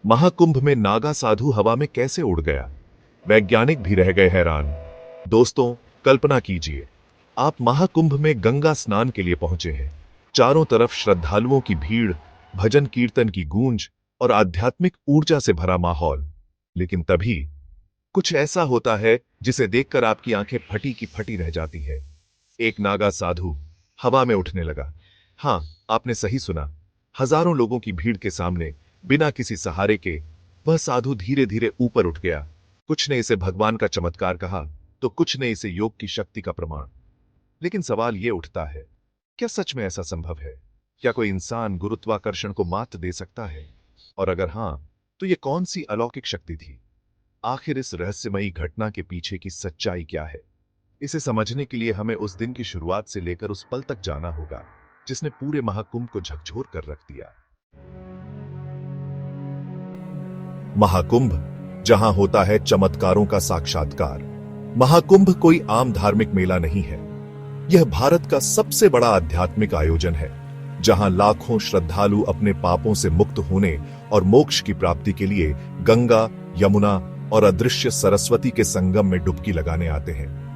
महाकुंभ में नागा साधु हवा में कैसे उड़ गया? वैज्ञानिक भी रह गए हैरान। दोस्तों, कल्पना कीजिए, आप महाकुंभ में गंगा स्नान के लिए पहुंचे हैं। चारों तरफ श्रद्धालुओं की भीड़, भजन कीर्तन की गूंज और आध्यात्मिक ऊर्जा से भरा माहौल। लेकिन तभी कुछ ऐसा होता है जिसे देखकर आपकी आंखें फटी की फटी रह जाती है। एक नागा साधु हवा में उठने लगा। हां, आपने सही सुना। हजारों लोगों की भीड़ के सामने बिना किसी सहारे के वह साधु धीरे धीरे ऊपर उठ गया। कुछ ने इसे भगवान का चमत्कार कहा, तो कुछ ने इसे योग की शक्ति का प्रमाण। लेकिन सवाल यह उठता है, क्या सच में ऐसा संभव है? क्या कोई इंसान गुरुत्वाकर्षण को मात दे सकता है? और अगर हां, तो यह कौन सी अलौकिक शक्ति थी? आखिर इस रहस्यमयी घटना के पीछे की सच्चाई क्या है? इसे समझने के लिए हमें उस दिन की शुरुआत से लेकर उस पल तक जाना होगा जिसने पूरे महाकुंभ को झकझोर कर रख दिया। महाकुंभ, जहां होता है चमत्कारों का साक्षात्कार। महाकुंभ कोई आम धार्मिक मेला नहीं है। यह भारत का सबसे बड़ा आध्यात्मिक आयोजन है, जहां लाखों श्रद्धालु अपने पापों से मुक्त होने और मोक्ष की प्राप्ति के लिए गंगा, यमुना और अदृश्य सरस्वती के संगम में डुबकी लगाने आते हैं।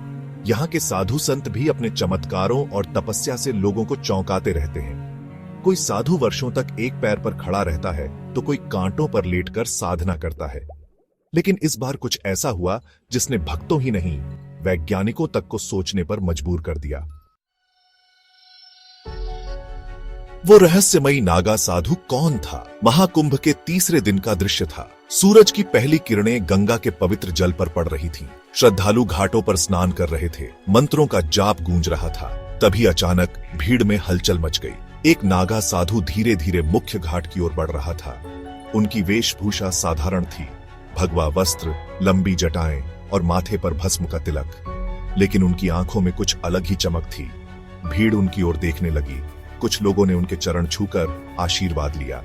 यहाँ के साधु संत भी अपने चमत्कारों और तपस्या से लोगों को चौंकाते रहते हैं। कोई साधु वर्षों तक एक पैर पर खड़ा रहता है, तो कोई कांटों पर लेटकर साधना करता है। लेकिन इस बार कुछ ऐसा हुआ जिसने भक्तों ही नहीं, वैज्ञानिकों तक को सोचने पर मजबूर कर दिया। वो रहस्यमयी नागा साधु कौन था? महाकुंभ के तीसरे दिन का दृश्य था। सूरज की पहली किरणें गंगा के पवित्र जल पर पड़ रही थीं। श्रद्धालु घाटों पर स्नान कर रहे थे। मंत्रों का जाप गूंज रहा था। तभी अचानक भीड़ में हलचल मच गई। एक नागा साधु धीरे धीरे मुख्य घाट की ओर बढ़ रहा था। उनकी वेशभूषा साधारण थी, भगवा वस्त्र, लंबी जटाएं और माथे पर भस्म का तिलक। लेकिन उनकी आंखों में कुछ अलग ही चमक थी। भीड़ उनकी ओर देखने लगी। कुछ लोगों ने उनके चरण छूकर आशीर्वाद लिया।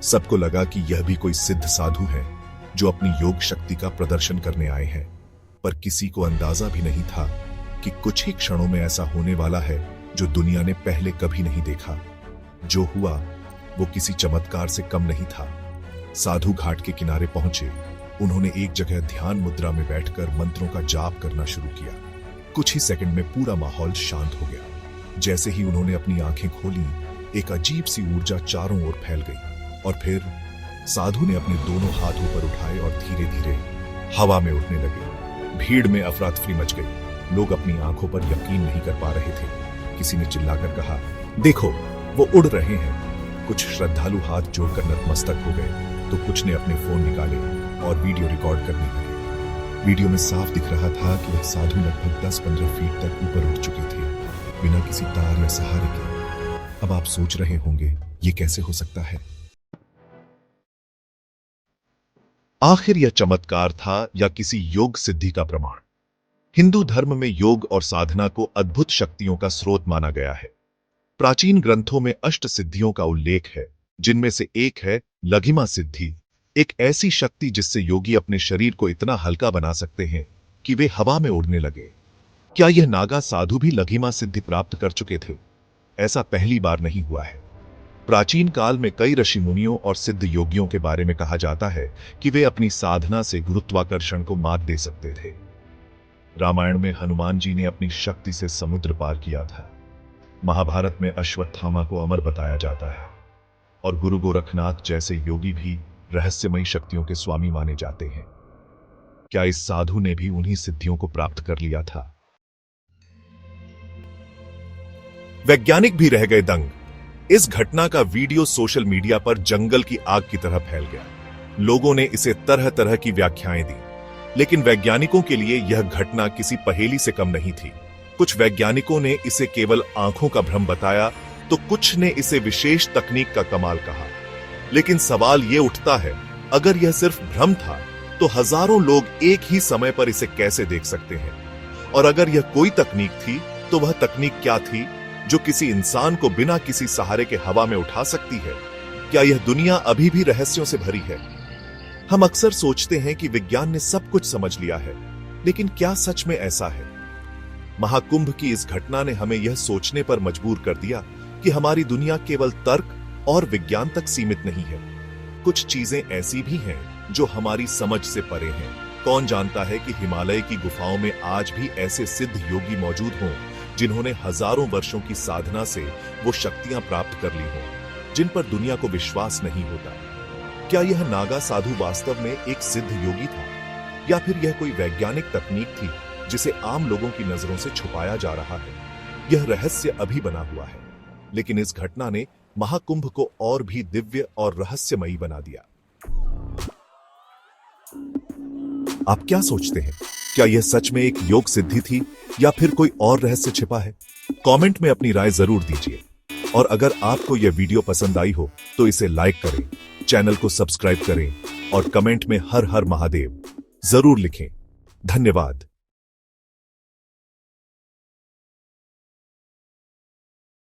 सबको लगा कि यह भी कोई सिद्ध साधु है जो अपनी योग शक्ति का प्रदर्शन करने आए हैं। पर किसी को अंदाजा भी नहीं था कि कुछ ही क्षणों में ऐसा होने वाला है जो दुनिया ने पहले कभी नहीं देखा। जो हुआ वो किसी चमत्कार से कम नहीं था। साधु घाट के किनारे पहुंचे। उन्होंने एक जगह ध्यान मुद्रा में बैठकर मंत्रों का जाप करना शुरू किया। कुछ ही सेकंड में पूरा माहौल शांत हो गया। जैसे ही उन्होंने अपनी आंखें खोली, एक अजीब सी ऊर्जा चारों ओर फैल गई। और फिर साधु ने अपने दोनों हाथ ऊपर उठाए और धीरे धीरे हवा में उड़ने लगे। भीड़ में अफरा तफरी मच गई। लोग अपनी आंखों पर यकीन नहीं कर पा रहे थे। किसी ने चिल्लाकर कहा, देखो, वो उड़ रहे हैं। कुछ श्रद्धालु हाथ जोड़कर नतमस्तक हो गए, तो कुछ ने अपने फोन निकाले और वीडियो रिकॉर्ड करने लगे। वीडियो में साफ दिख रहा था कि वह साधु लगभग 10-15 फीट तक ऊपर उठ चुके थे, बिना किसी तार या सहारे के। अब आप सोच रहे होंगे, ये कैसे हो सकता है? आखिर यह चमत्कार था या किसी योग सिद्धि का प्रमाण? हिंदू धर्म में योग और साधना को अद्भुत शक्तियों का स्रोत माना गया है। प्राचीन ग्रंथों में अष्ट सिद्धियों का उल्लेख है, जिनमें से एक है लघिमा सिद्धि, एक ऐसी शक्ति जिससे योगी अपने शरीर को इतना हल्का बना सकते हैं कि वे हवा में उड़ने लगे। क्या यह नागा साधु भी लघिमा सिद्धि प्राप्त कर चुके थे? ऐसा पहली बार नहीं हुआ है। प्राचीन काल में कई ऋषि मुनियों और सिद्ध योगियों के बारे में कहा जाता है कि वे अपनी साधना से गुरुत्वाकर्षण को मात दे सकते थे। रामायण में हनुमान जी ने अपनी शक्ति से समुद्र पार किया था। महाभारत में अश्वत्थामा को अमर बताया जाता है। और गुरु गोरखनाथ जैसे योगी भी रहस्यमयी शक्तियों के स्वामी माने जाते हैं। क्या इस साधु ने भी उन्हीं सिद्धियों को प्राप्त कर लिया था? वैज्ञानिक भी रह गए दंग। इस घटना का वीडियो सोशल मीडिया पर जंगल की आग की तरह फैल गया। लोगों ने इसे तरह तरह की व्याख्याएं दी, लेकिन वैज्ञानिकों के लिए यह घटना किसी पहेली से कम नहीं थी। कुछ वैज्ञानिकों ने इसे केवल आंखों का भ्रम बताया, तो कुछ ने इसे विशेष तकनीक का कमाल कहा। लेकिन सवाल यह उठता है, अगर यह सिर्फ भ्रम था, तो हजारों लोग एक ही समय पर इसे कैसे देख सकते हैं? और अगर यह कोई तकनीक थी, तो वह तकनीक क्या थी जो किसी इंसान को बिना किसी सहारे के हवा में उठा सकती है? क्या यह दुनिया अभी भी रहस्यों से भरी है? हम अक्सर सोचते हैं कि विज्ञान ने सब कुछ समझ लिया है, लेकिन क्या सच में ऐसा है? महाकुंभ की इस घटना ने हमें यह सोचने पर मजबूर कर दिया कि हमारी दुनिया केवल तर्क और विज्ञान तक सीमित नहीं है। कुछ चीजें ऐसी भी हैं जो हमारी समझ से परे हैं। कौन जानता है कि हिमालय की गुफाओं में आज भी ऐसे सिद्ध योगी मौजूद हों जिन्होंने हजारों वर्षों की साधना से वो शक्तियां प्राप्त कर ली हों जिन पर दुनिया को विश्वास नहीं होता। क्या यह नागा साधु वास्तव में एक सिद्ध योगी था या फिर यह कोई वैज्ञानिक तकनीक थी जिसे आम लोगों की नजरों से छुपाया जा रहा है? यह रहस्य अभी बना हुआ है, लेकिन इस घटना ने महाकुंभ को और भी दिव्य और रहस्यमयी बना दिया। आप क्या सोचते हैं? क्या यह सच में एक योग सिद्धि थी या फिर कोई और रहस्य छिपा है? कमेंट में अपनी राय जरूर दीजिए। और अगर आपको यह वीडियो पसंद आई हो तो इसे लाइक करें, चैनल को सब्सक्राइब करें और कमेंट में हर हर महादेव जरूर लिखें। धन्यवाद।